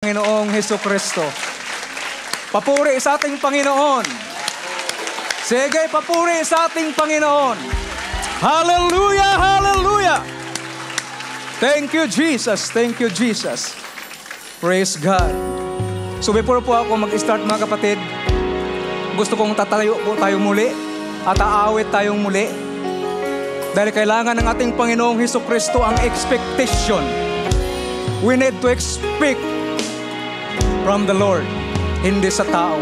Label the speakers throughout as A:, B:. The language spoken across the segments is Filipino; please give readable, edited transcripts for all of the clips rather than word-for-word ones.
A: Panginoong Hesukristo. Papuri sa ating Panginoon. Sige, papuri sa ating Panginoon. Hallelujah, hallelujah. Thank you, Jesus. Thank you, Jesus. Praise God. So before po ako mag-start mga kapatid, gusto kong tatayo po tayo muli at aawit tayong muli. Dahil kailangan ng ating Panginoong Hesukristo ang expectation. We need to expect from the Lord, hindi sa tao.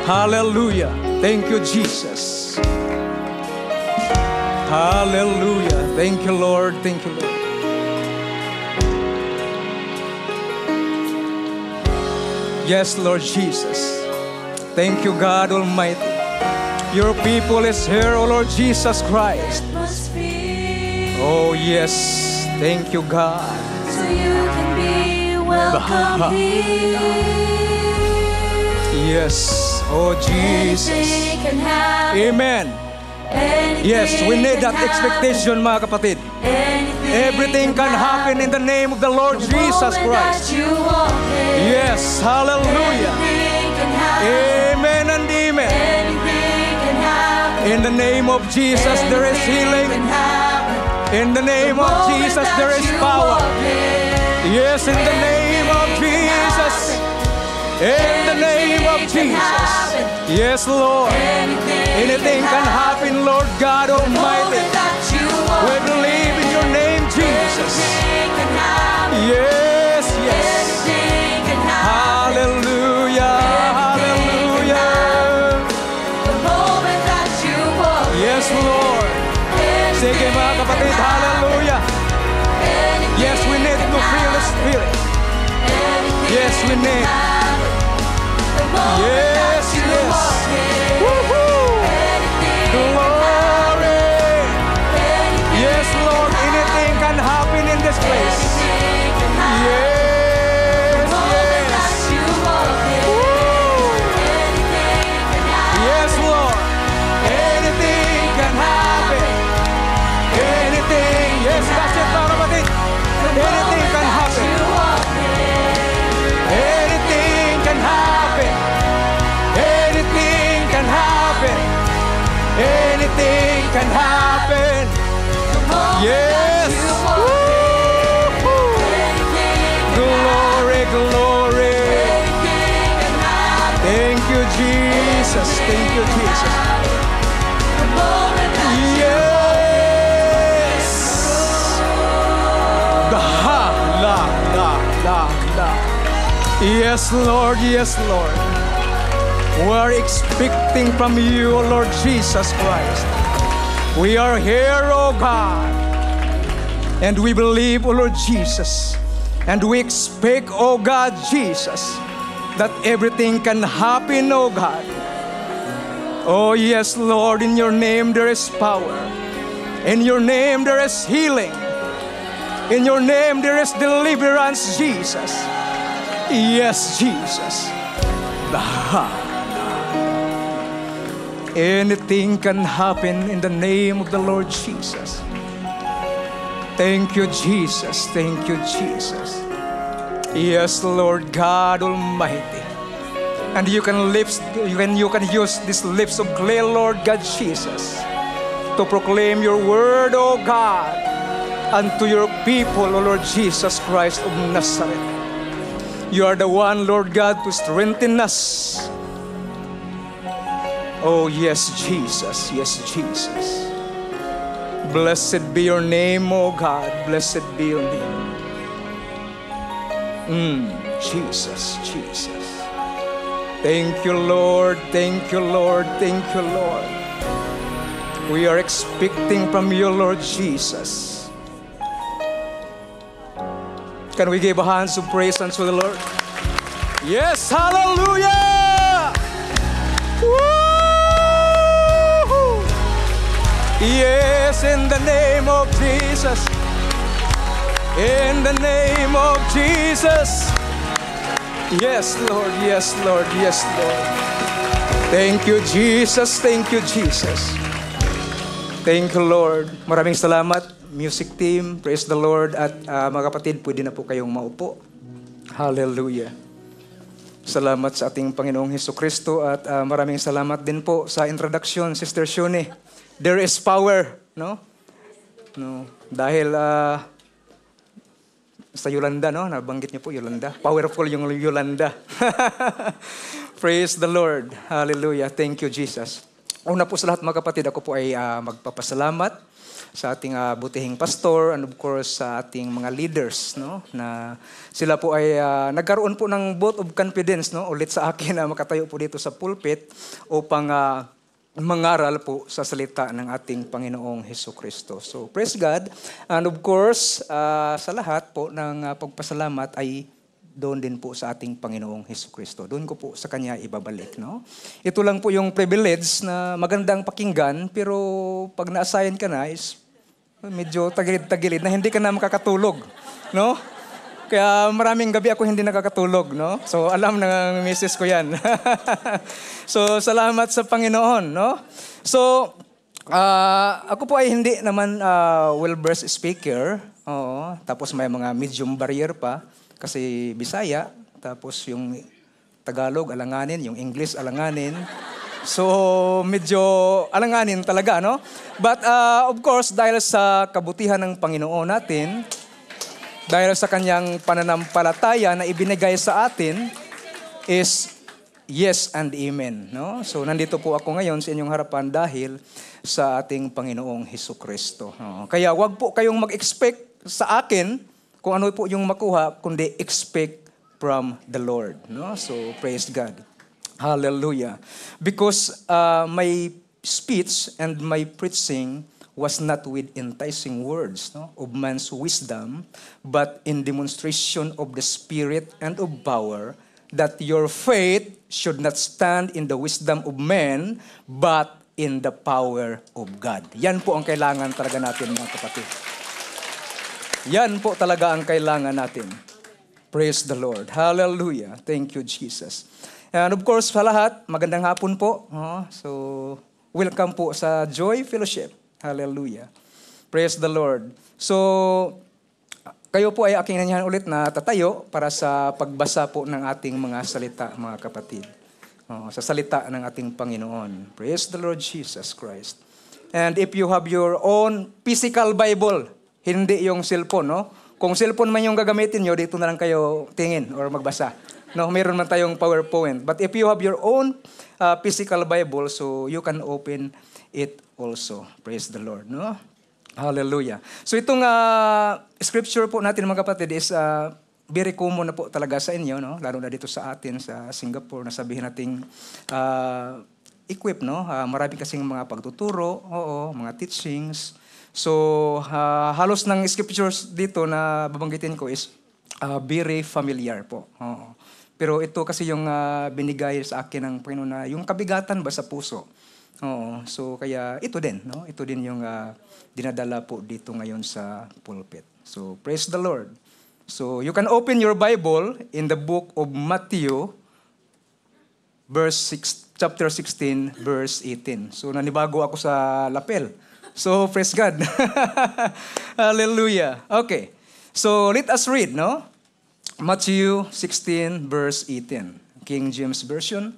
A: Hallelujah. Thank you, Jesus. Hallelujah. Thank you, Lord. Thank you, Lord. Yes, Lord Jesus. Thank you, God Almighty. Your people is here, O Lord Jesus Christ. Oh, yes. Thank you, God.
B: So you can be welcome here.
A: Yes. Oh, Jesus.
B: Anything can happen.
A: Amen. Yes, we need that expectation, mga kapatid. Everything can happen in the name of the Lord Jesus Christ. Yes, hallelujah. Amen and amen. In the name of Jesus, there is healing. In the name of Jesus, there is power. Yes, in the name of Jesus. In the name of Jesus. Yes, Lord. Anything can happen, Lord God Almighty. We believe in your name, Jesus. Yes, yes. Hallelujah, hallelujah. Yes, Lord. Sige mga kapatid, hallelujah. Yes, we need to feel the Spirit. Yes, we need. Yes, yes. Woo-hoo. Glory. Yes, Lord, anything can happen in this place. Yes, yes. Woo. Yes, Lord, anything can happen. Anything. Yes, that's it, mga kapatid. Anything can happen. Anything can happen. Anything can happen. Anything can happen. Yes. Woo-hoo. Glory, glory. Thank you, Jesus. Thank you, Jesus. Yes. La. Yes, Lord. Yes, Lord. We're expecting from you, O Lord Jesus Christ. We are here, O God. And we believe, O Lord Jesus. And we expect, O God Jesus, that everything can happen, O God. Oh, yes, Lord, in your name there is power. In your name there is healing. In your name there is deliverance, Jesus. Yes, Jesus. Anything can happen in the name of the Lord Jesus. Thank you, Jesus. Thank you, Jesus. Yes, Lord God Almighty. And you can use these lips of clay, Lord God Jesus, to proclaim your word, O God, unto your people, O Lord Jesus Christ of Nazareth. You are the one, Lord God, to strengthen us. Oh, yes, Jesus. Yes, Jesus. Blessed be your name, O God. Blessed be your name. Jesus, Jesus. Thank you, Lord. Thank you, Lord. Thank you, Lord. We are expecting from you, Lord Jesus. Can we give hands of praise unto the Lord? Yes, hallelujah! Woo! Yes, in the name of Jesus. In the name of Jesus. Yes, Lord. Yes, Lord. Yes, Lord. Thank you, Jesus. Thank you, Jesus. Thank you, Lord. Maraming salamat, music team. Praise the Lord. At mga kapatid, pwede na po kayong maupo. Hallelujah. Salamat sa ating Panginoong Hesukristo at maraming salamat din po sa introduction, Sister Shuni. There is power, no? No, dahil sa Yolanda, no? Nabanggit niyo po Yolanda. Powerful yung Yolanda. Praise the Lord. Hallelujah. Thank you, Jesus. Una po sa lahat mga kapatid, ako po ay magpapasalamat sa ating butihing pastor and of course sa ating mga leaders, no, na sila po ay nagkaroon po ng vote of confidence, no, ulit sa akin na makatayo po dito sa pulpit upang mangaral po sa salita ng ating Panginoong Hesukristo. So praise God, and of course sa lahat po ng pagpasalamat ay doon din po sa ating Panginoong Hesukristo. Doon ko po sa Kanya ibabalik. No? Ito lang po yung privilege na magandang pakinggan, pero pag na-assign ka na is medyo tagilid-tagilid na hindi ka na makakatulog. No? Kaya maraming gabi ako hindi nakakatulog. No? So alam ng misis ko yan. So salamat sa Panginoon. No? So ako po ay hindi naman well-versed speaker. Oo. Tapos may mga medium barrier pa. Kasi Bisaya, tapos yung Tagalog, alanganin, yung English, alanganin. So, medyo alanganin talaga, no? But, of course, dahil sa kabutihan ng Panginoon natin, dahil sa kanyang pananampalataya na ibinigay sa atin, is yes and amen, no? So, nandito po ako ngayon sa inyong harapan dahil sa ating Panginoong Hesukristo. No? Kaya, wag po kayong mag-expect sa akin kung ano po yung makuha, kundi expect from the Lord. No? So, praise God. Hallelujah. Because my speech and my preaching was not with enticing words, no, of man's wisdom, but in demonstration of the Spirit and of power, that your faith should not stand in the wisdom of men, but in the power of God. Yan po ang kailangan talaga natin, mga kapatid. Yan po talaga ang kailangan natin. Praise the Lord. Hallelujah. Thank you, Jesus. And of course, sa lahat, magandang hapon po. So, welcome po sa Joy Fellowship. Hallelujah. Praise the Lord. So, kayo po ay aking nanyahan ulit na tatayo para sa pagbasa po ng ating mga salita, mga kapatid. Sa salita ng ating Panginoon. Praise the Lord Jesus Christ. And if you have your own physical Bible, hindi yung cellphone, no? Kung cellphone man yung gagamitin nyo, dito na lang kayo tingin or magbasa. No, meron man tayong PowerPoint. But if you have your own physical Bible, so you can open it also. Praise the Lord, no? Hallelujah. So itong scripture po natin, mga kapatid, is very common na po talaga sa inyo, no? Lalo na dito sa atin, sa Singapore, na sabihin nating equip, no? Marami kasing mga pagtuturo, mga teachings. So, halos ng scriptures dito na babanggitin ko is very familiar po. Pero ito kasi yung binigay sa akin ng Panginoon na yung kabigatan ba sa puso. So, kaya ito din, no? Ito din yung dinadala po dito ngayon sa pulpit. So, praise the Lord. So, you can open your Bible in the book of Matthew, chapter 16, verse 18. So, nanibago ako sa lapel. So, praise God. Hallelujah. Okay. So, let us read, no? Matthew 16, verse 18. King James Version.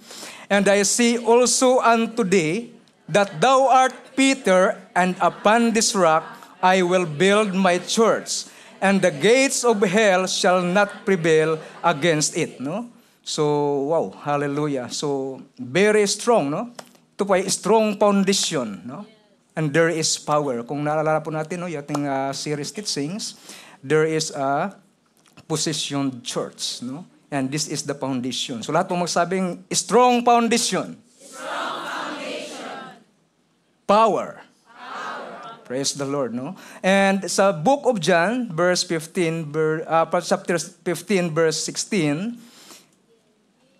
A: And I say also unto thee, that thou art Peter, and upon this rock I will build my church, and the gates of hell shall not prevail against it, no? So, wow. Hallelujah. So, very strong, no? Ito po ay strong foundation, no? And there is power. Kung naalala po natin, no, yung ating series teachings, there is a positioned church, no? And this is the foundation. So lahat po magsabing, strong foundation. Strong foundation. Power. Praise the Lord, no? And sa book of John, chapter 15, verse 16,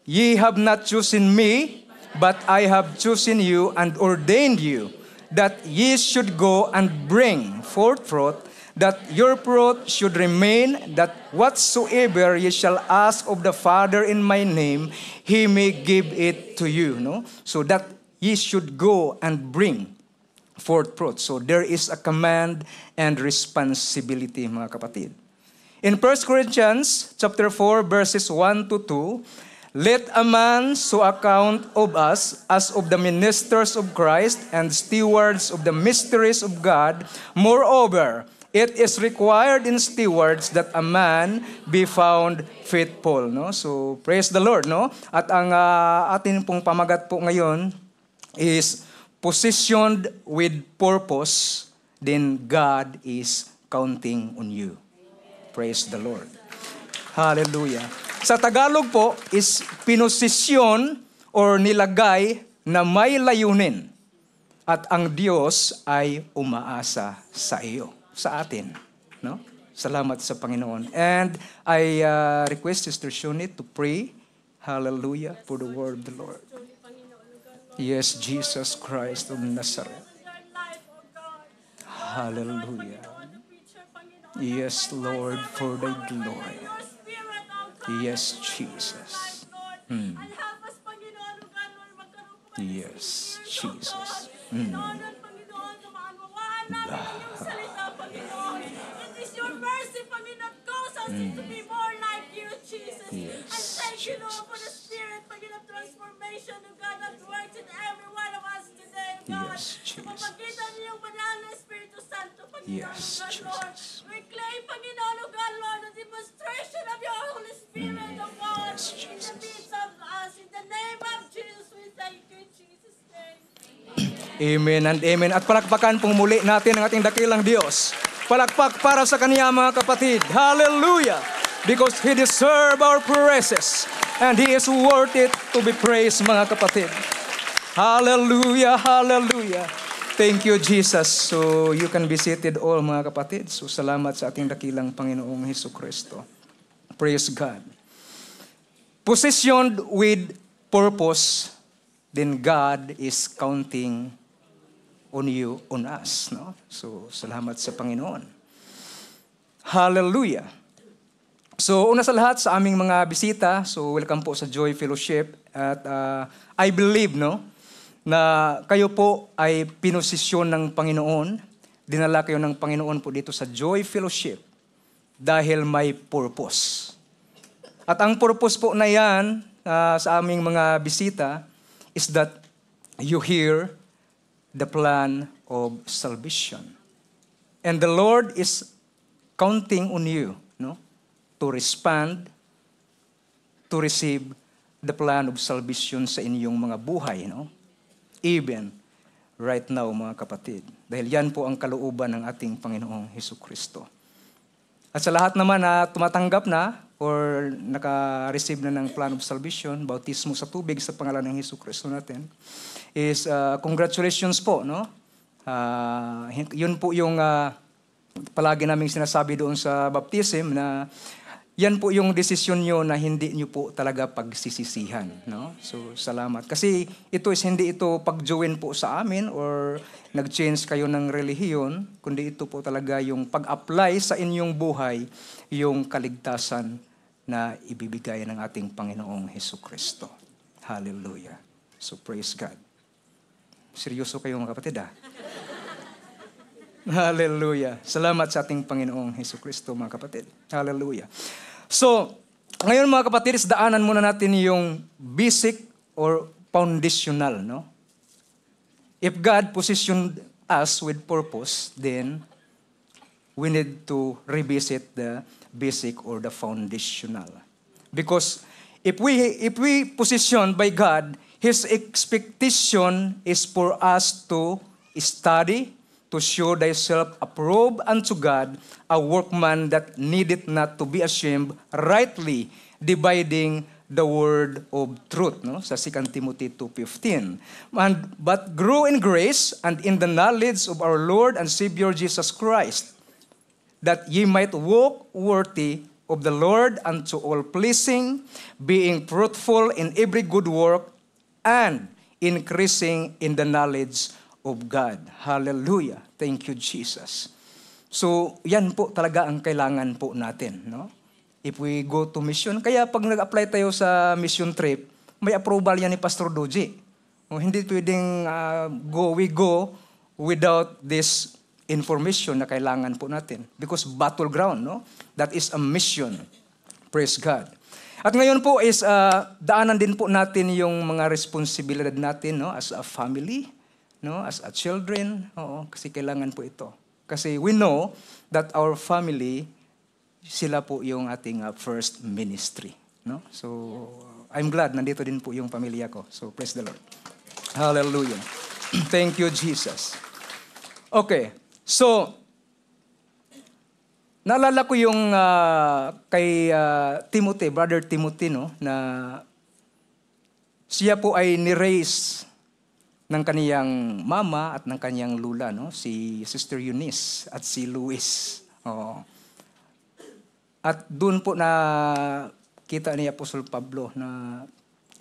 A: ye have not chosen me, but I have chosen you and ordained you, that ye should go and bring forth fruit, that your fruit should remain, that whatsoever ye shall ask of the Father in my name, He may give it to you. No? So that ye should go and bring forth fruit. So there is a command and responsibility, mga kapatid. In 1 Corinthians chapter 4, verses 1 to 2, let a man so account of us as of the ministers of Christ and stewards of the mysteries of God. Moreover, it is required in stewards that a man be found faithful. No? So, praise the Lord. No? At ang atin pong pamagat po ngayon is positioned with purpose, then God is counting on you. Praise the Lord. Hallelujah. Sa Tagalog po is pinosisyon or nilagay na may layunin. At ang Diyos ay umaasa sa iyo, sa atin. No? Salamat sa Panginoon. And I request Sister Shunit to pray. Hallelujah for the word of the Lord. Yes, Jesus Christ of Nazareth. Hallelujah. Yes, Lord, for thy glory. Yes, Jesus. Yes, Jesus.
B: It is your mercy, Panginoon, cause us to be more like you, Jesus.
A: Yes,
B: And thank you, Lord,
A: Jesus.
B: for the Spirit, Panginoon, transformation of God that works in every one of us today, God.
A: Yes, Jesus.
B: Mapagkita niyo yung banal na Espiritu Santo, Panginoon,
A: Yes,
B: God, Lord.
A: Jesus.
B: We claim, Panginoon, God, Lord, the demonstration of your Holy Spirit, oh God,
A: Yes,
B: in the
A: Jesus.
B: midst of us. In the name of Jesus, we thank you, in Jesus' name.
A: Amen and amen. At palakpakan pong muli natin ang ating dakilang Diyos. Palakpak para sa Kanya, mga kapatid. Hallelujah! Because He deserves our praises. And He is worth it to be praised, mga kapatid. Hallelujah! Hallelujah! Thank you, Jesus. So, you can be seated all, mga kapatid. So, salamat sa ating dakilang Panginoong Hesukristo. Praise God. Positioned with purpose, then God is counting on you, on us. No? So, salamat sa Panginoon. Hallelujah. So, una sa lahat sa aming mga bisita, so welcome po sa Joy Fellowship. At I believe, no, na kayo po ay pinosisyon ng Panginoon. Dinala kayo ng Panginoon po dito sa Joy Fellowship dahil may purpose. At ang purpose po na yan sa aming mga bisita is that you hear the plan of salvation. And the Lord is counting on you, no, to respond, to receive the plan of salvation sa inyong mga buhay, no? Even right now, mga kapatid. Dahil yan po ang kalooban ng ating Panginoong Hesukristo. At sa lahat naman na tumatanggap na or naka-receive na ng plan of salvation, bautismo sa tubig sa pangalan ng Hesukristo natin, is congratulations po, no? Yun po yung palagi naming sinasabi doon sa baptism na yan po yung desisyon nyo na hindi nyo po talaga pagsisisihan, no? So, salamat. Kasi hindi ito pag-join po sa amin or nag-change kayo ng relihiyon, kundi ito po talaga yung pag-apply sa inyong buhay yung kaligtasan na ibibigay ng ating Panginoong Hesukristo. Hallelujah. So, praise God. Seryoso kayo, mga kapatid, ha? Hallelujah. Salamat sa ating Panginoong Hesukristo, mga kapatid. Hallelujah. So, ngayon, mga kapatid, daanan muna natin yung basic or foundational, no? If God positioned us with purpose, then we need to revisit the basic or the foundational. Because if we positioned by God, His expectation is for us to study, to show thyself approved unto God, a workman that needeth not to be ashamed, rightly dividing the word of truth, no? Sa 2 Timothy 2:15. But grow in grace and in the knowledge of our Lord and Savior Jesus Christ, that ye might walk worthy of the Lord unto all pleasing, being fruitful in every good work, and increasing in the knowledge of God. Hallelujah. Thank you, Jesus. So, yan po talaga ang kailangan po natin, no? If we go to mission, kaya pag nag-apply tayo sa mission trip, may approval yan ni Pastor Doji. Hindi pwedeng we go without this information na kailangan po natin. Because battleground, no? That is a mission. Praise God. At ngayon po is daanan din po natin yung mga responsibilidad natin, no? As a family, no? As a children. Oo, kasi kailangan po ito. Kasi we know that our family, sila po yung ating first ministry, no? So, I'm glad nandito din po yung pamilya ko. So, praise the Lord. Hallelujah. Thank you, Jesus. Okay. So, naalala ko yung kay Timothy, Brother Timothy, no, na siya po ay ni-raise ng kaniyang mama at ng kaniyang lula, no, si Sister Eunice at si Luis. Oo. At doon po na kita ni Apostol Pablo na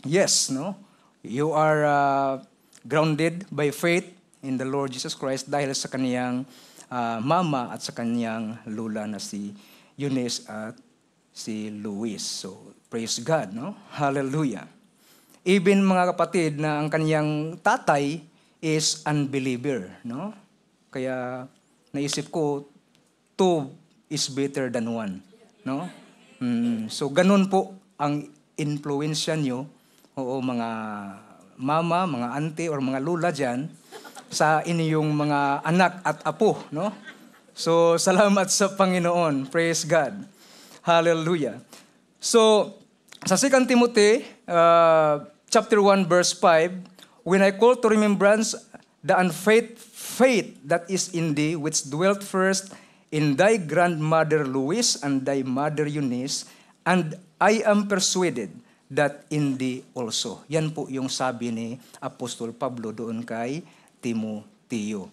A: yes, no, you are grounded by faith in the Lord Jesus Christ dahil sa kaniyang mama at sa kaniyang lula na si Eunice at si Luis. So, praise God, no? Hallelujah. Even mga kapatid na ang kaniyang tatay is unbeliever, no? Kaya naisip ko, two is better than one, no? So, ganun po ang influensya nyo, o mga mama, mga auntie, or mga lula dyan, sa inyong mga anak at apo, no? So, salamat sa Panginoon. Praise God. Hallelujah. So, sa 2 Timothy, chapter 1, verse 5, when I call to remembrance the faith that is in thee, which dwelt first in thy grandmother Lois and thy mother Eunice, and I am persuaded that in thee also. Yan po yung sabi ni Apostol Pablo doon kay Timoteo.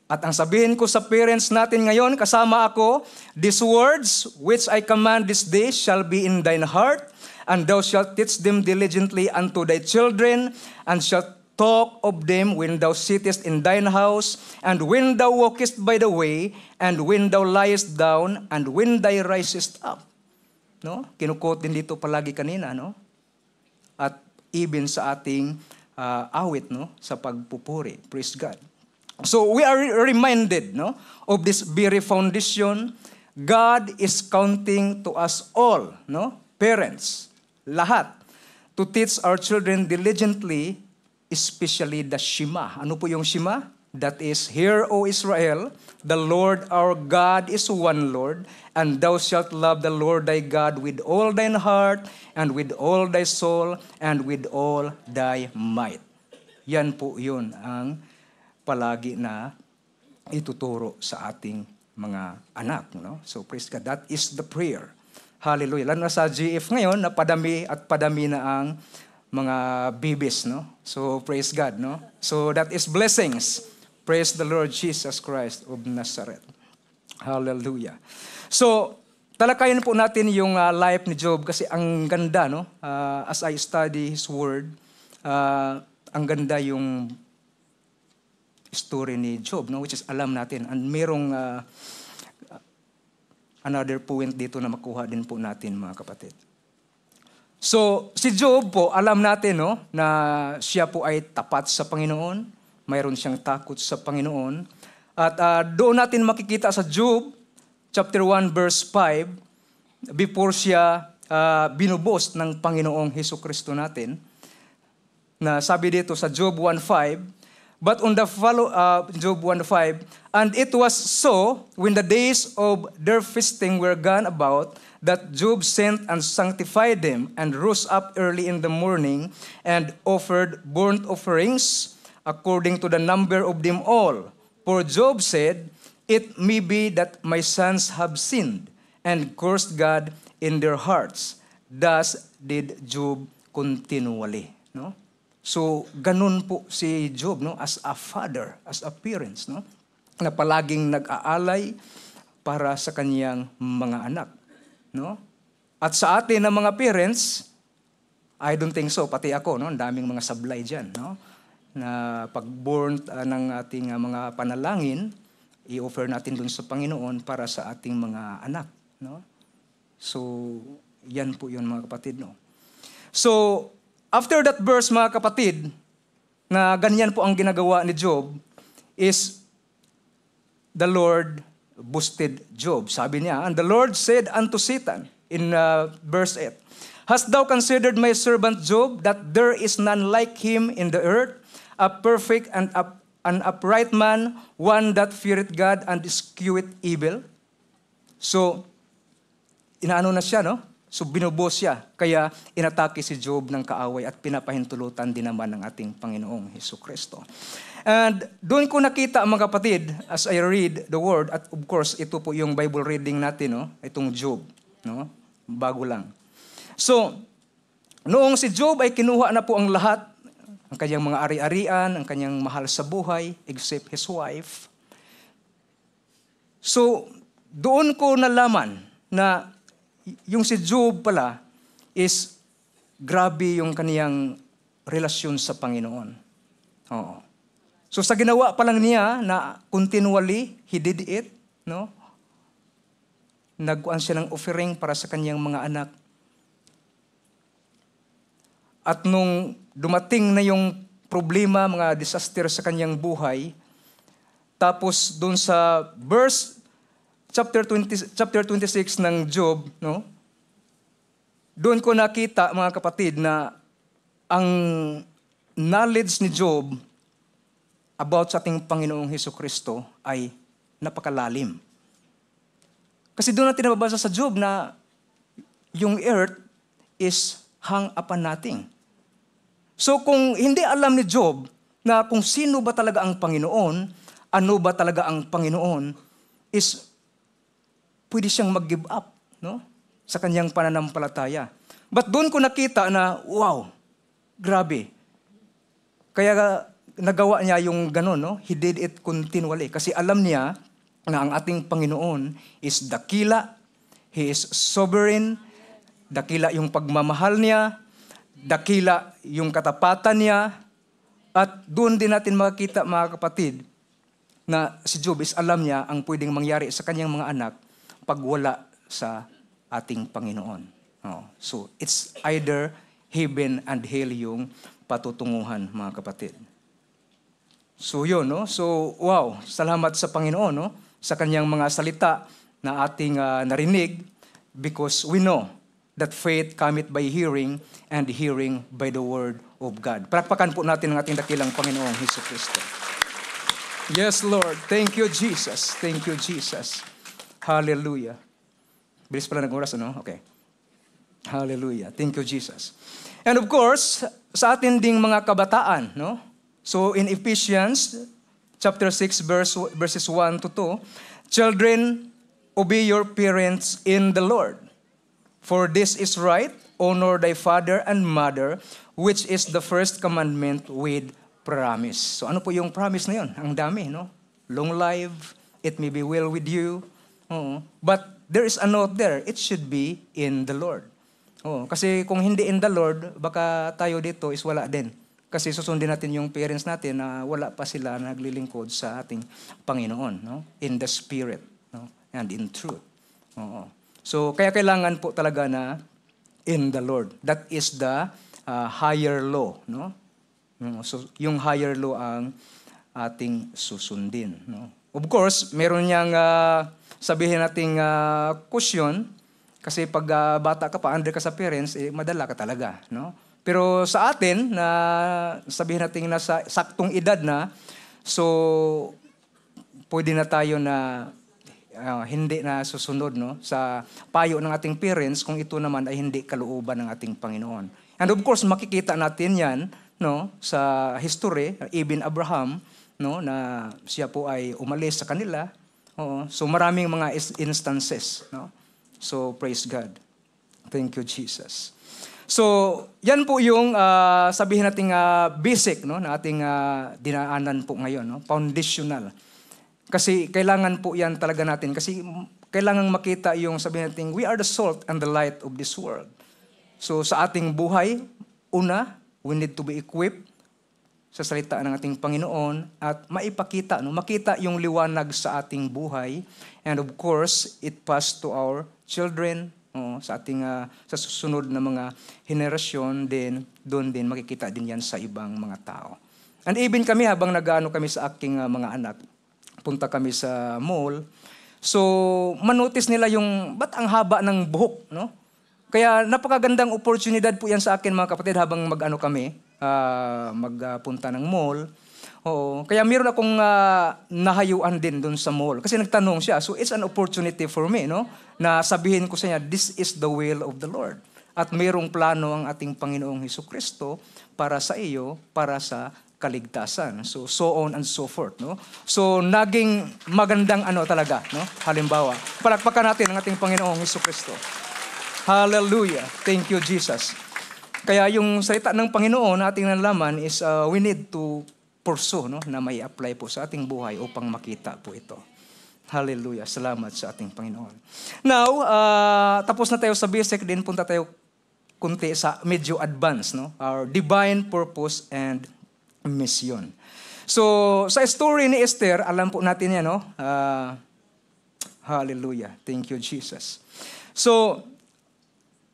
A: At ang sabihin ko sa parents natin ngayon, kasama ako, these words which I command this day shall be in thine heart, and thou shalt teach them diligently unto thy children, and shalt talk of them when thou sittest in thine house, and when thou walkest by the way, and when thou liest down, and when thou risest up. No? Kinukot din dito palagi kanina, no? At even sa ating awit, no, sa pagpupuri. Praise God. So we are reminded, no, of this very foundation. God is counting to us all, no, parents, lahat, to teach our children diligently, especially the Shema. Ano po yung Shema? That is, Hear, O Israel, the Lord our God is one Lord, and thou shalt love the Lord thy God with all thine heart, and with all thy soul, and with all thy might. Yan po yun ang palagi na ituturo sa ating mga anak. No? So praise God, that is the prayer. Hallelujah. Lalo na sa GF ngayon, na padami at padami na ang mga babies. No? So praise God. No? So that is blessings. Praise the Lord Jesus Christ of Nazareth. Hallelujah. So, talakayin po natin yung life ni Job kasi ang ganda, no? As I study his word, ang ganda yung story ni Job, no? Which is alam natin. And merong another point dito na makuha din po natin, mga kapatid. So, si Job po, alam natin, no? Na siya po ay tapat sa Panginoon. Mayroon siyang takot sa Panginoon. At doon natin makikita sa Job, chapter 1, verse 5, before siya binubost ng Panginoong Hesukristo natin, na sabi dito sa Job 1:5, but on the Job 1:5, and it was so when the days of their feasting were gone about, that Job sent and sanctified them, and rose up early in the morning, and offered burnt offerings, according to the number of them all. For Job said, it may be that my sons have sinned, and cursed God in their hearts. Thus did Job continually. No? So, ganun po si Job, no? As a father, as a parents, no? Na palaging nag-aalay para sa kaniyang mga anak. No? At sa atin na mga parents, I don't think so, pati ako, no? Ang daming mga sablay dyan, no? Na pag-born ng ating mga panalangin, i-offer natin dun sa Panginoon para sa ating mga anak. No? So, yan po yun, mga kapatid. No? So, after that verse, mga kapatid, na ganyan po ang ginagawa ni Job, is the Lord boosted Job. Sabi niya, and the Lord said unto Satan in verse 8, hast thou considered my servant Job, that there is none like him in the earth, a perfect and an upright man, one that feareth God and escheweth evil? So, inaano na siya, no? So, binubos siya. Kaya, inatake si Job ng kaaway at pinapahintulutan din naman ng ating Panginoong Hesukristo. And doon ko nakita, mga kapatid, as I read the word, at of course, ito po yung Bible reading natin, no? Itong Job, no? Bago lang. So, noong si Job ay kinuha na po ang lahat, ang kanyang mga ari-arian, ang kanyang mahal sa buhay, except his wife. So, doon ko nalaman na yung si Job pala is grabe yung kaniyang relasyon sa Panginoon. Oo. So, sa ginawa pa lang niya na continually, he did it, no? Nagkuhan siya ng offering para sa kanyang mga anak. At nung dumating na yung problema, mga disaster sa kanyang buhay, tapos doon sa chapter 26 ng Job, no? Doon ko nakita, mga kapatid, na ang knowledge ni Job about sa ating Panginoong Hesukristo ay napakalalim. Kasi doon natin nababasa sa Job na yung earth is hung upon nothing. So kung hindi alam ni Job na kung sino ba talaga ang Panginoon, ano ba talaga ang Panginoon, is pwede siyang mag-give up, no? Sa kanyang pananampalataya. But doon ko nakita na, wow, grabe. Kaya nagawa niya yung gano'n, no? He did it continually. Kasi alam niya na ang ating Panginoon is dakila, He is sovereign, dakila yung pagmamahal niya, dakila yung katapatan niya, at doon din natin makikita, mga kapatid, na si Job is alam niya ang pwedeng mangyari sa kanyang mga anak pag wala sa ating Panginoon. Oh. So, it's either heaven and hell yung patutunguhan, mga kapatid. So, yun, no? So, wow, salamat sa Panginoon, no? Sa kanyang mga salita na ating narinig, because we know that faith cometh by hearing and hearing by the word of God. Palakpakan po natin ang ating dakilang Panginoong Hesukristo. Yes, Lord. Thank you, Jesus. Thank you, Jesus. Hallelujah. Bilis pala ng oras, ano? Okay. Hallelujah. Thank you, Jesus. And of course, sa atin ding mga kabataan, no? So in Ephesians chapter 6 verses 1 to 2, children, obey your parents in the Lord. For this is right, honor thy father and mother, which is the first commandment with promise. So ano po yung promise na yun? Ang dami, no? Long life, it may be well with you. But there is a note there, it should be in the Lord. Kasi kung hindi in the Lord, baka tayo dito is wala din. Kasi susundin natin yung parents natin na wala pa sila naglilingkod sa ating Panginoon, no? In the Spirit, no? And in truth. So kaya kailangan po talaga na in the Lord. That is the higher law, no? So yung higher law ang ating susundin, no? Of course, meron niyang sabihin nating caution, kasi pag bata ka pa, under ka sa parents, madala ka talaga, no? Pero sa atin, na sabihin natin nasa saktong edad na, so pwede na tayo na hindi na susunod, no, sa payo ng ating parents kung ito naman ay hindi kalooban ng ating Panginoon. And of course, makikita natin yan, no, sa history, even Abraham, no, na siya po ay umalis sa kanila. So maraming mga instances, no? So praise God. Thank you, Jesus. So, yan po yung sabihin nating basic, no, na ating dinaanan po ngayon, no? Foundational. Kasi kailangan po yan talaga natin. Kasi kailangan makita yung sabihin natin, we are the salt and the light of this world. So sa ating buhay, una, we need to be equipped sa salita ng ating Panginoon at maipakita, no, makita yung liwanag sa ating buhay. And of course, it passed to our children, sa ating sa susunod na mga henerasyon, din doon din makikita din yan sa ibang mga tao. And even kami habang nag-aano kami sa aking mga anak, punta kami sa mall. So, manotice nila yung, ba't ang haba ng buhok, no? Kaya napakagandang oportunidad po yan sa akin mga kapatid habang magpunta ng mall. Oo. Kaya meron akong nahayuan din doon sa mall. Kasi nagtanong siya. So it's an opportunity for me, no? Na sabihin ko sa niya, this is the will of the Lord. At mayroong plano ang ating Panginoong Hesukristo para sa iyo, para sa kaligtasan. So on and so forth, no? So naging magandang talaga, no? Halimbawa, palakpakan natin ang ating Panginoong Hesukristo. Hallelujah. Thank you, Jesus. Kaya yung salita ng Panginoon na ating nalaman is we need to pursue, no, na may apply po sa ating buhay upang makita po ito. Hallelujah. Salamat sa ating Panginoon. Now, tapos na tayo sa basic, din punta tayo kunti sa medyo advanced, no? Our divine purpose and mission. So, sa story ni Esther, alam po natin yan, no? Hallelujah. Thank you, Jesus. So,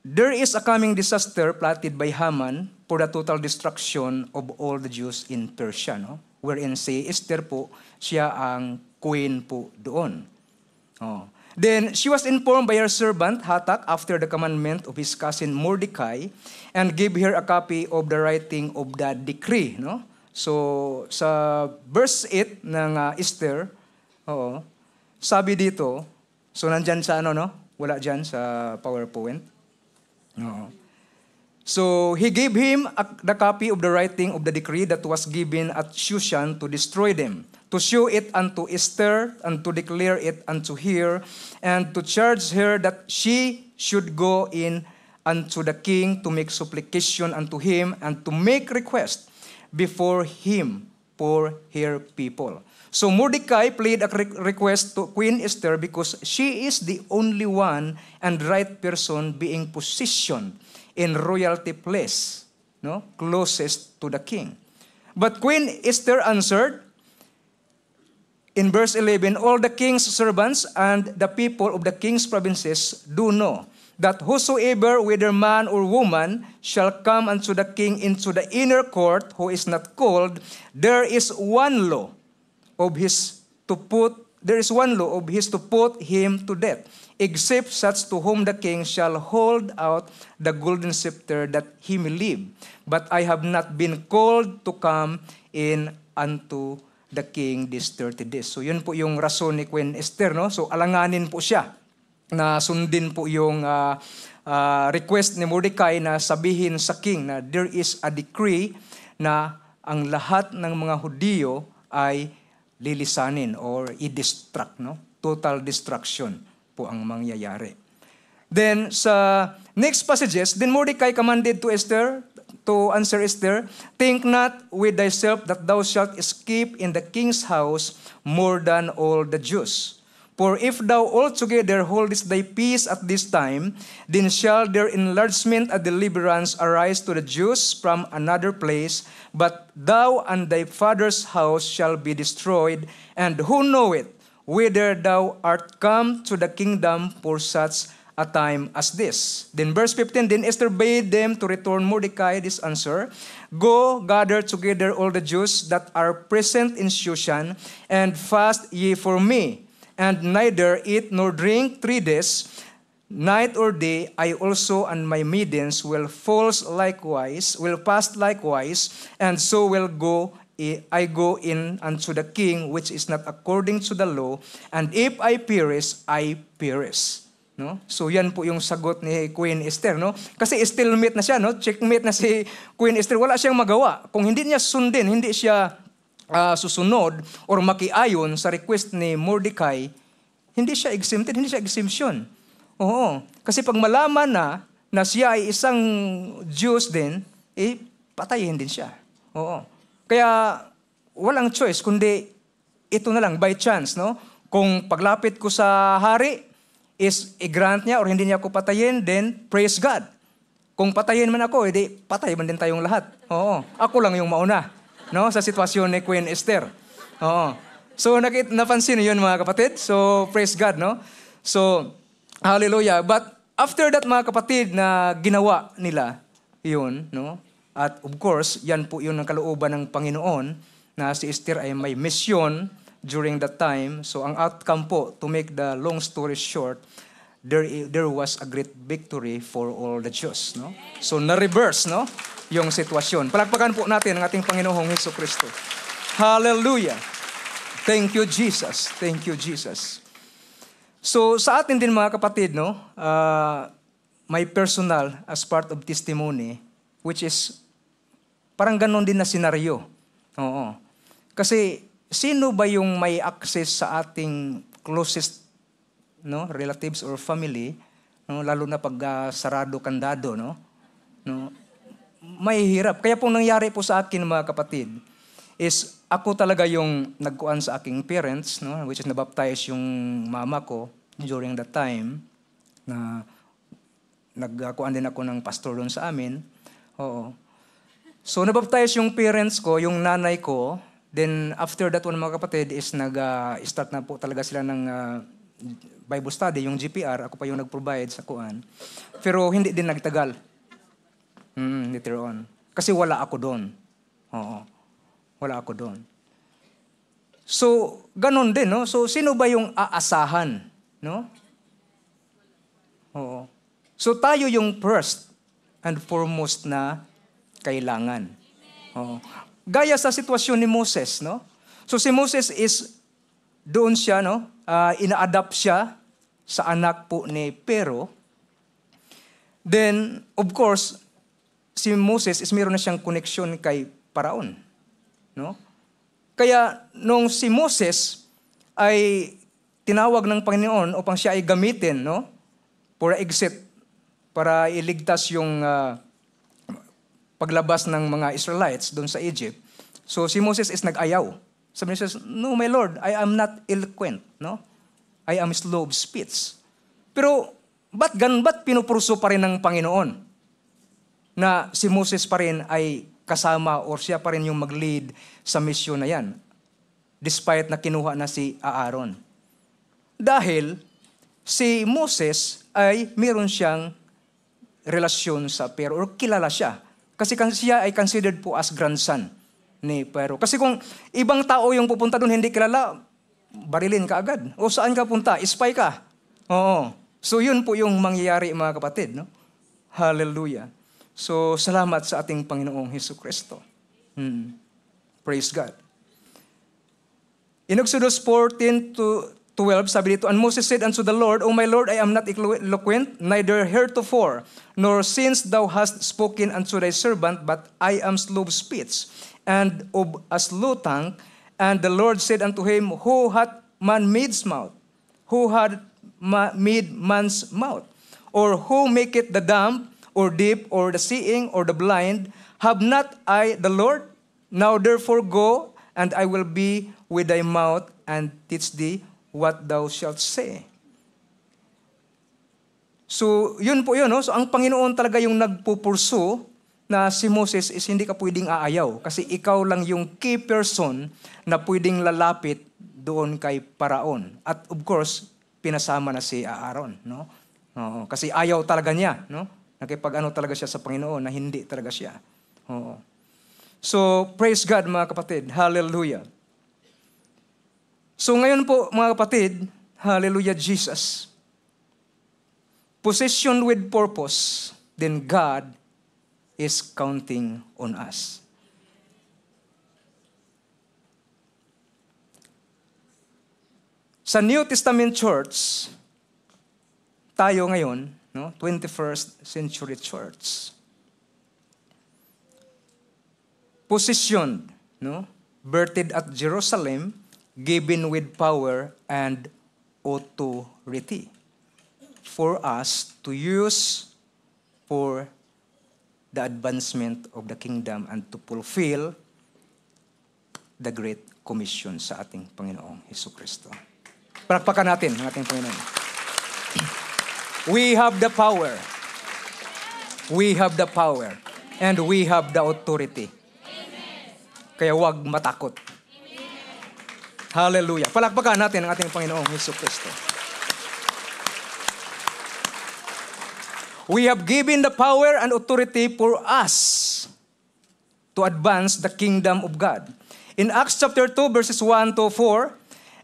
A: there is a coming disaster plotted by Haman for the total destruction of all the Jews in Persia, no? Wherein si Esther po, siya ang queen po doon. Oh. Then she was informed by her servant Hatak after the commandment of his cousin Mordecai and gave her a copy of the writing of the decree, no? So sa verse 8 ng Esther, sabi dito, so nandyan sa no? Wala dyan sa PowerPoint. No. So he gave him the copy of the writing of the decree that was given at Shushan to destroy them, to show it unto Esther, and to declare it unto her, and to charge her that she should go in unto the king to make supplication unto him, and to make request before him for her people. So Mordecai played a request to Queen Esther because she is the only one and right person being positioned in royalty place, no, closest to the king. But Queen Esther answered in verse 11, all the king's servants and the people of the king's provinces do know that whosoever, whether man or woman, shall come unto the king into the inner court who is not called, there is one law of his to put him to death, except such to whom the king shall hold out the golden scepter that he may live. But I have not been called to come in unto the king this 30 days. So yun po yung rason ni Queen Esther, no? So alanganin po siya na sundin po yung request ni Mordecai na sabihin sa king na there is a decree na ang lahat ng mga Hudyo ay lilisanin or i-destruct, no? Total destruction po ang mangyayari. Then sa next passages, then Mordecai commanded to Esther, to answer Esther, think not with thyself that thou shalt escape in the king's house more than all the Jews. For if thou altogether holdest thy peace at this time, then shall their enlargement and deliverance arise to the Jews from another place, but thou and thy father's house shall be destroyed, and who knoweth whether thou art come to the kingdom for such a time as this. Then verse 15, then Esther bade them to return Mordecai this answer, go, gather together all the Jews that are present in Shushan, and fast ye for me, and neither eat nor drink 3 days, night or day. I also and my maidens will fast likewise, and so will I go in unto the king, which is not according to the law, and if I perish, I perish. No? So yan po yung sagot ni Queen Esther, no? Kasi stalemate na siya, no? Checkmate na si Queen Esther, wala siyang magawa. Kung hindi niya sundin, hindi siya susunod or makiayon sa request ni Mordecai, hindi siya exempted, hindi siya exemption. Oo. Kasi pag malaman na siya ay isang Jews din, patayin din siya. Oo. Kaya walang choice, kundi ito na lang, by chance, no? Kung paglapit ko sa hari, is i-grant niya or hindi niya ako patayin, then praise God. Kung patayin man ako, edi patay man din tayong lahat. Oo. Ako lang yung mauna, no? Sa sitwasyon ni Queen Esther. Oo. So napansin niyo yun mga kapatid? So praise God, no? So hallelujah. But after that mga kapatid na ginawa nila yun, no? At of course, yan po yun ang kalooban ng Panginoon na si Esther ay may mission during that time. So ang outcome po, to make the long story short, there was a great victory for all the Jews. No? So na-reverse, no? Yung sitwasyon. Palakpakan po natin ang ating Panginoong Hesukristo. Hallelujah! Thank you, Jesus. Thank you, Jesus. So sa atin din mga kapatid, no? May personal as part of testimony, which is parang ganon din na senaryo. Oo. Kasi sino ba yung may access sa ating closest, no, relatives or family, no, lalo na pag sarado kandado, no? May hirap. Kaya po nangyari po sa akin mga kapatid is ako talaga yung nagkuan sa aking parents, no, which is nabaptize yung mama ko during that time na nagkuan din ako ng pastor doon sa amin. Oo. So, nabaptize yung parents ko, yung nanay ko. Then, after that one, mga kapatid, is nag-start na po talaga sila ng Bible study, yung GPR. Ako pa yung nag-provide sa kuan. Pero hindi din nagtagal. Later on. Kasi wala ako doon. Oo. Wala ako doon. So, ganun din, no? So, sino ba yung aasahan? No? Oo. So, tayo yung first and foremost na kailangan. Oh. Gaya sa sitwasyon ni Moses, no? So si Moses is doon siya, no? Ina-adapt siya sa anak po ni Pero. Then, of course, si Moses is meron na siyang connection kay Paraon, no? Kaya nung si Moses ay tinawag ng Panginoon upang siya ay gamitin, no? For exit, para iligtas yung paglabas ng mga Israelites doon sa Egypt. So si Moses is nag-ayaw. Sabi niya, no, my Lord, I am not eloquent, no? I am slow of speech. Pero ba't pinupurso pa rin ng Panginoon na si Moses pa rin ay kasama or siya pa rin yung mag-lead sa mission na yan, despite na kinuha na si Aaron? Dahil si Moses ay meron siyang relasyon sa Pero or kilala siya. Kasi siya ay considered po as grandson ni Pero. Kasi kung ibang tao yung pupunta doon, hindi kilala, barilin ka agad. O saan ka punta? Spy ka. Oo. So yun po yung mangyayari mga kapatid. No? Hallelujah. So salamat sa ating Panginoong Hesukristo. Praise God. In Exodus 14:12, sabi dito, and Moses said unto the Lord, O my Lord, I am not eloquent, neither heretofore, nor since thou hast spoken unto thy servant, but I am slow of speech, and of a slow tongue. And the Lord said unto him, Who hath man made mouth? Who hath made man's mouth? Or who maketh the dumb, or deaf, or the seeing, or the blind? Have not I the Lord? Now therefore go, and I will be with thy mouth, and teach thee what thou shalt say. So, yun po yun. No? So, ang Panginoon talaga yung nagpupursu na si Moses is hindi ka pwedeng aayaw. Kasi ikaw lang yung key person na pwedeng lalapit doon kay Paraon. At of course, pinasama na si Aaron. No? Oo. Kasi ayaw talaga niya. No? Nakipag-ano talaga siya sa Panginoon na hindi talaga siya. Oo. So, praise God mga kapatid. Hallelujah. So ngayon po mga kapatid, hallelujah Jesus, position with purpose, then God is counting on us. Sa New Testament Church, tayo ngayon, no, 21st century church, positioned, no, birthed at Jerusalem, given with power and authority for us to use for the advancement of the kingdom and to fulfill the Great Commission sa ating Panginoong Hesukristo. Palakpakan natin ang ating Panginoon. We have the power. We have the power. And we have the authority. Kaya huwag matakot. Hallelujah. Palakpakan natin ang ating Panginoong Hesukristo. We have given the power and authority for us to advance the kingdom of God. In Acts chapter 2 verses 1 to 4,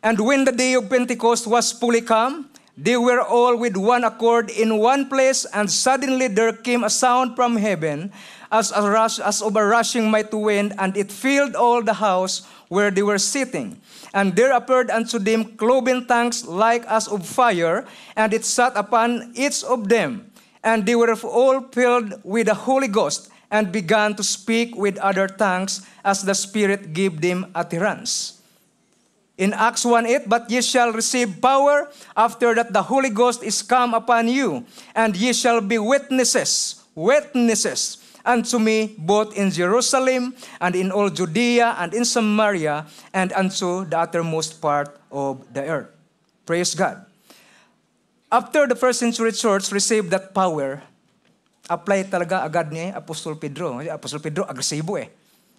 A: And when the day of Pentecost was fully come, they were all with one accord in one place, and suddenly there came a sound from heaven as of a rushing mighty wind, and it filled all the house where they were sitting. And there appeared unto them cloven tongues like as of fire, and it sat upon each of them. And they were all filled with the Holy Ghost, and began to speak with other tongues as the Spirit gave them utterance. In Acts 1:8, but ye shall receive power after that the Holy Ghost is come upon you, and ye shall be witnesses unto me both in Jerusalem and in all Judea and in Samaria and unto the uttermost part of the earth. Praise God. After the first century church received that power, apply talaga agad ni Apostol Pedro. Apostol Pedro, agresibo eh.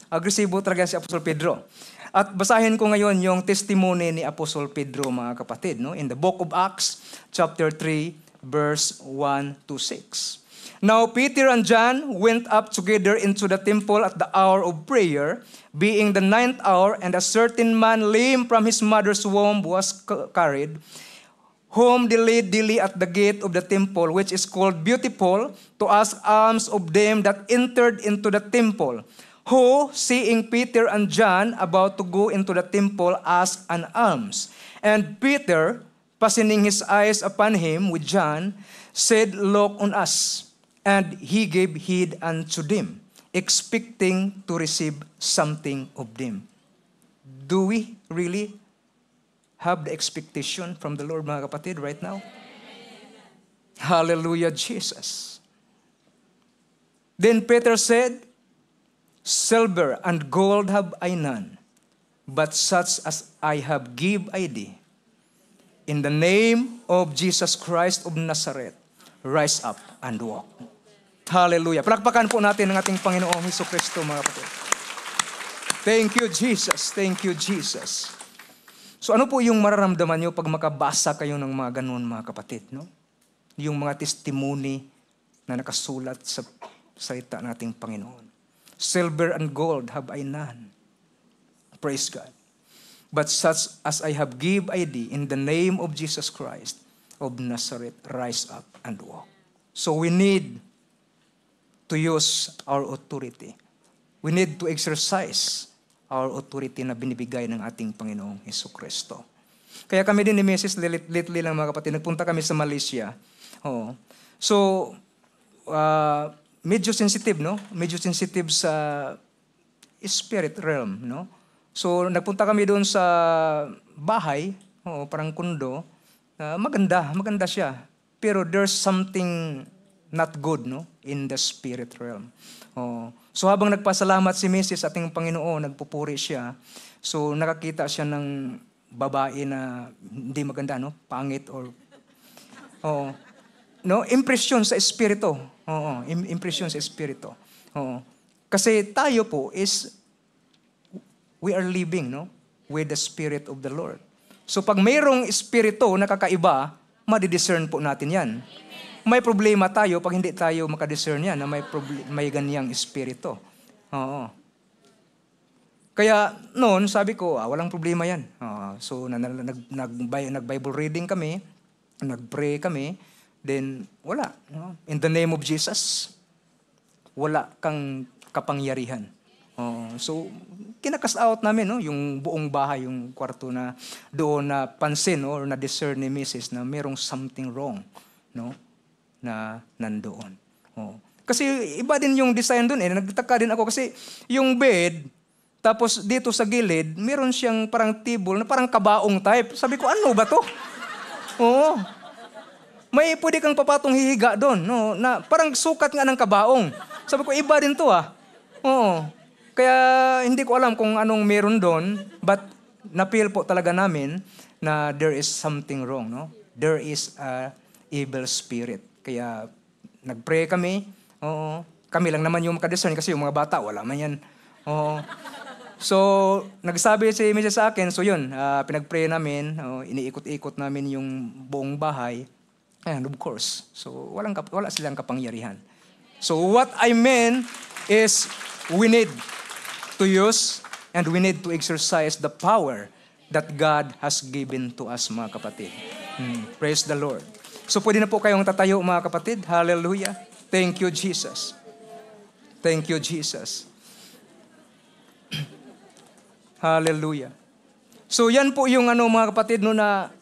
A: Agresibo talaga si Apostol Pedro. At basahin ko ngayon yung testimony ni Apostol Pedro, mga kapatid, no? In the book of Acts, chapter 3, verse 1 to 6. Now Peter and John went up together into the temple at the hour of prayer, being the 9th hour, and a certain man lame from his mother's womb was carried, whom they laid daily at the gate of the temple, which is called Beautiful, to ask alms of them that entered into the temple, who, seeing Peter and John about to go into the temple, asked an alms. And Peter, fastening his eyes upon him with John, said, Look on us. And he gave heed unto them, expecting to receive something of them. Do we really have the expectation from the Lord, mga kapatid, right now? Hallelujah, Jesus. Then Peter said, Silver and gold have I none, but such as I have give I thee. In the name of Jesus Christ of Nazareth, rise up and walk. Hallelujah. Palakpakan po natin ang ating Panginoong Hesukristo, mga kapatid. Thank you, Jesus. Thank you, Jesus. So ano po yung mararamdaman nyo pag makabasa kayo ng mga ganun, mga kapatid, no? Yung mga testimony na nakasulat sa salita ng ating Panginoon. Silver and gold have I none. Praise God. But such as I have give I thee, in the name of Jesus Christ of Nazareth, rise up and walk. So we need to use our authority. We need to exercise our authority na binibigay ng ating Panginoong Hesukristo. Kaya kami din ni Mrs. lately lang, mga kapatid, nagpunta kami sa Malaysia. Oh. So, medyo sensitive, no? Medyo sensitive sa spirit realm, no? So, nagpunta kami doon sa bahay, parang kundo. Maganda siya. Pero there's something not good, no? In the spirit realm. So, habang nagpasalamat si Mrs. ating Panginoon, nagpupuri siya. So, nakakita siya ng babae na hindi maganda, no? Pangit or no, impression sa espiritu. Impression sa espiritu. Kasi tayo po is we are living, no, with the Spirit of the Lord. So pag mayroong espiritu na kakaiba, madidiscern po natin 'yan. May problema tayo pag hindi tayo makadiscern 'yan na may ganyang espiritu. Kaya noon sabi ko, walang problema 'yan. So nag-Bible reading kami, nag-pray kami. Then, wala. No? In the name of Jesus, wala kang kapangyarihan. So, kinakas out namin, no? Yung buong bahay, yung kwarto na doon na pansin, no? Or na-discern ni Mrs. na merong something wrong, no? Na nandoon. Kasi iba din yung design doon. Nagtaka din ako kasi yung bed, tapos dito sa gilid, meron siyang parang table na parang kabaong type. Sabi ko, ano ba to? May pwede kang papatong hihiga doon, no? Na parang sukat nga ng kabaong. Sabi ko, iba din to Kaya hindi ko alam kung anong meron doon, but na-feel po talaga namin na there is something wrong, no? There is a evil spirit. Kaya nag-pray kami. Kami lang naman yung makadiscern kasi yung mga bata, wala man yan. So, nagsabi si Mrs. sa akin, so yun, pinag-pray namin, iniikot-ikot namin yung buong bahay. And of course, so wala silang kapangyarihan. So what I mean is we need to use and we need to exercise the power that God has given to us, mga kapatid. Praise the Lord. So pwede na po kayong tatayo, mga kapatid. Hallelujah. Thank you, Jesus. Thank you, Jesus. Hallelujah. So yan po yung mga kapatid, no, na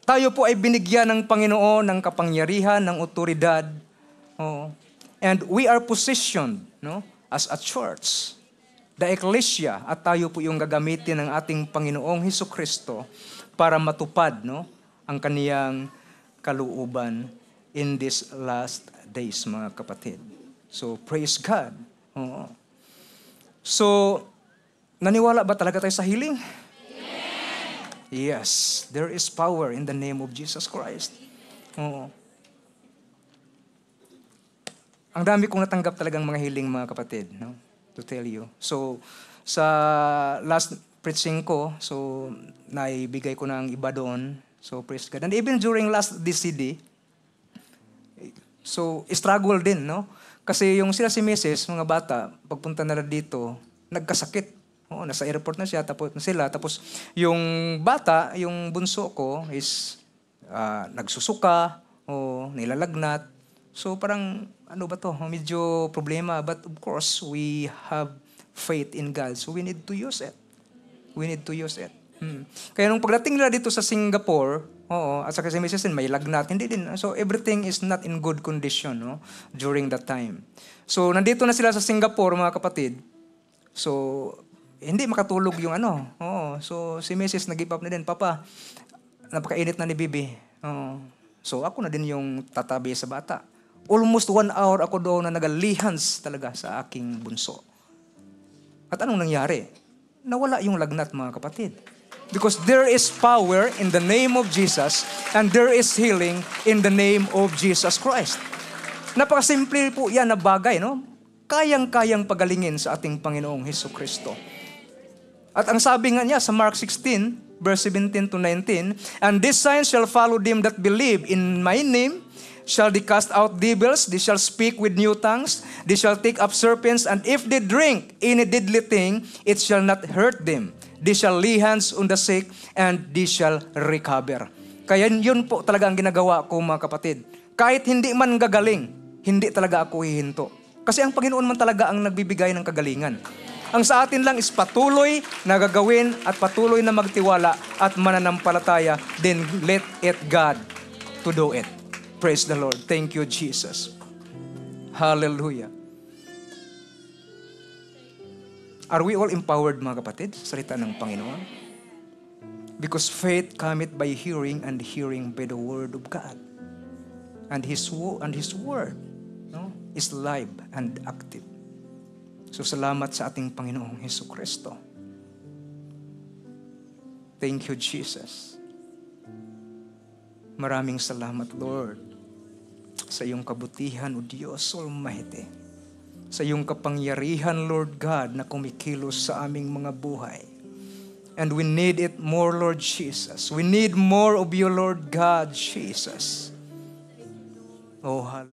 A: tayo po ay binigyan ng Panginoon ng kapangyarihan, ng otoridad. And we are positioned, no, as a church, the ecclesia, at tayo po yung gagamitin ng ating Panginoong Hesukristo para matupad, no, ang kaniyang kalooban in these last days, mga kapatid. So praise God. So naniwala ba talaga tayo sa healing? Yes, there is power in the name of Jesus Christ. Ang dami kong natanggap talagang mga healing, mga kapatid, no? To tell you. So, sa last preaching ko, so naibigay ko ng iba doon. So, praise God. And even during last DCD, so struggle din, no? Kasi yung si Mrs., mga bata, pagpunta nila dito, nagkasakit. Nasa airport na siya, tapos yung bata, yung bunso ko is nagsusuka, nilalagnat. So parang, medyo problema. But of course, we have faith in God. So we need to use it. Kaya nung pagdating nila dito sa Singapore, at saka si Mrs. may lagnat, hindi din. So everything is not in good condition, no, during that time. So nandito na sila sa Singapore, mga kapatid. So hindi makatulog yung So si Mrs. nag-give up na din, Papa, napakainit na ni Bibi. So ako na din yung tatabi sa bata. Almost 1 hour ako doon na nagalihans talaga sa aking bunso. At anong nangyari? Nawala yung lagnat, mga kapatid. Because there is power in the name of Jesus and there is healing in the name of Jesus Christ. Napakasimple po yan na bagay, no? Kayang-kayang pagalingin sa ating Panginoong Hesukristo. At ang sabi nga niya sa Mark 16, verse 17 to 19, "And these signs shall follow them that believe in my name. Shall they cast out devils, they shall speak with new tongues, they shall take up serpents, and if they drink any deadly thing, it shall not hurt them. They shall lay hands on the sick, and they shall recover." Kaya yun po talaga ang ginagawa ko, mga kapatid. Kahit hindi man gagaling, hindi talaga ako hihinto. Kasi ang Panginoon man talaga ang nagbibigay ng kagalingan. Ang sa atin lang is patuloy na gagawin at patuloy na magtiwala at mananampalataya, then let it God to do it. Praise the Lord. Thank you, Jesus. Hallelujah. Are we all empowered, mga kapatid, sa salita ng Panginoon? Because faith cometh by hearing, and hearing by the word of God. And His word, no, is live and active. So salamat sa ating Panginoong Hesukristo. Thank you, Jesus. Maraming salamat, Lord, sa iyong kabutihan, O Diyos Almighty. Sa iyong kapangyarihan, Lord God, na kumikilos sa aming mga buhay. And we need it more, Lord Jesus. We need more of you, Lord God, Jesus. Oh, hallelujah.